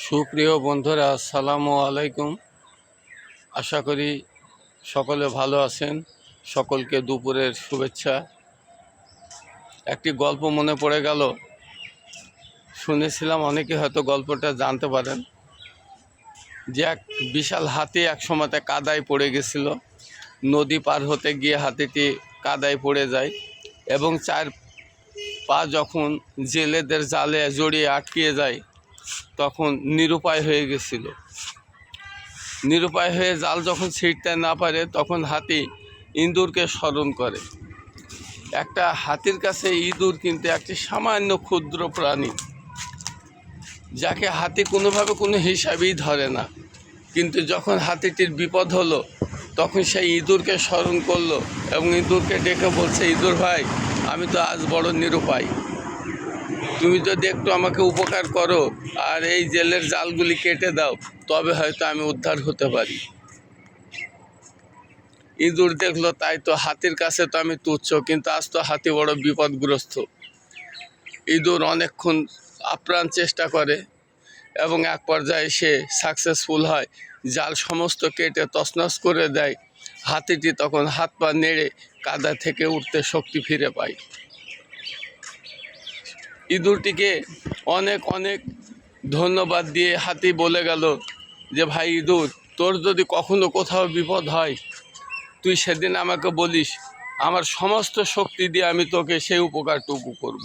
সুপ্রিয় বন্ধুরা, আসসালামু আলাইকুম। আশা করি সকলে ভালো আছেন। সকলকে দুপুরের শুভেচ্ছা। একটি গল্প মনে পড়ে গেল, শুনেছিলাম, অনেকে হয়তো গল্পটা জানতে পারেন, যে এক বিশাল হাতি এক সময়তে কাদায় পড়ে গেছিল। নদী পার হতে গিয়ে হাতিটি কাদায় পড়ে যায় এবং চার পা যখন জেলেদের জালে জড়িয়ে আটকিয়ে যায় তখন নিরুপায় হয়ে গেছিল। নিরুপায় হয়ে জাল যখন ছিঁড়তে না পারে তখন হাতি ইঁদুরকে স্মরণ করে। একটা হাতির কাছে ইঁদুর কিন্তু একটি সামান্য ক্ষুদ্র প্রাণী, যাকে হাতি কোনোভাবে কোনো হিসাবেই ধরে না। কিন্তু যখন হাতিটির বিপদ হলো তখন সেই ইঁদুরকে স্মরণ করলো এবং ইঁদুরকে ডেকে বলছে, ইঁদুর ভাই, আমি তো আজ বড় নিরুপায়, তুমি যদি একটু আমাকে উপকার করো আর এই জেলের জালগুলি কেটে দাও, তবে হয়তো আমি উদ্ধার হতে পারি। ইঁদুর দেখলো তাই তো, হাতির কাছে তো আমি তুচ্ছ, কিন্তু আজ তো হাতি বড় বিপদগ্রস্ত। ইঁদুর অনেকক্ষণ আপ্রাণ চেষ্টা করে এবং এক পর্যায়ে সে সাকসেসফুল হয়, জাল সমস্ত কেটে তছনছ করে দেয়। হাতিটি তখন হাত পা নেড়ে কাদা থেকে উঠতে শক্তি ফিরে পায়। ইঁদুরটিকে অনেক অনেক ধন্যবাদ দিয়ে হাতি বলে গেল যে, ভাই ইঁদুর, তোর যদি কখনো কোথাও বিপদ হয় তুই সেদিন আমাকে বলিস, আমার সমস্ত শক্তি দিয়ে আমি তোকে সেই উপকারটুকু করব।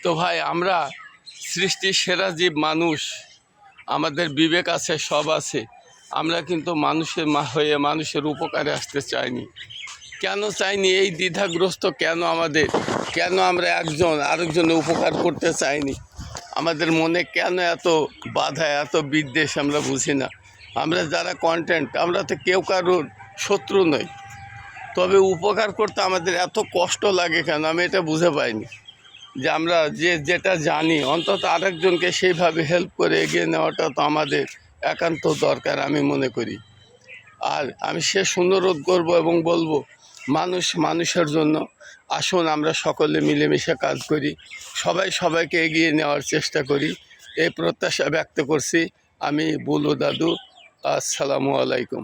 তো ভাই, আমরা সৃষ্টির সেরা জীব মানুষ, আমাদের বিবেক আছে, সব আছে, আমরা কিন্তু মানুষের হয়ে মানুষের উপকারে আসতে চাইনি। কেন চাইনি? এই দ্বিধাগ্রস্ত কেন আমাদের? কেন আমরা একজন আরেকজনের উপকার করতে চাইনি? আমাদের মনে কেন এত বাধা, এত বিদ্বেষ? আমরা বুঝি না। আমরা যারা কন্টেন্ট, আমরা তো কেউ কারোর শত্রু নই, তবে উপকার করতে আমাদের এত কষ্ট লাগে কেন? আমি এটা বুঝে পাইনি। যে আমরা যেটা জানি অন্তত আরেকজনকে সেইভাবে হেল্প করে এগিয়ে নেওয়াটা তো আমাদের একান্ত দরকার, আমি মনে করি। আর আমি শেষ অনুরোধ করব এবং বলবো, মানুষ মানুষের জন্য। আসুন আমরা সকলে মিলেমিশে কাজ করি, সবাই সবাইকে এগিয়ে নেওয়ার চেষ্টা করি, এই প্রত্যাশা ব্যক্ত করছি। আমি বুলু দাদু। আসসালামু আলাইকুম।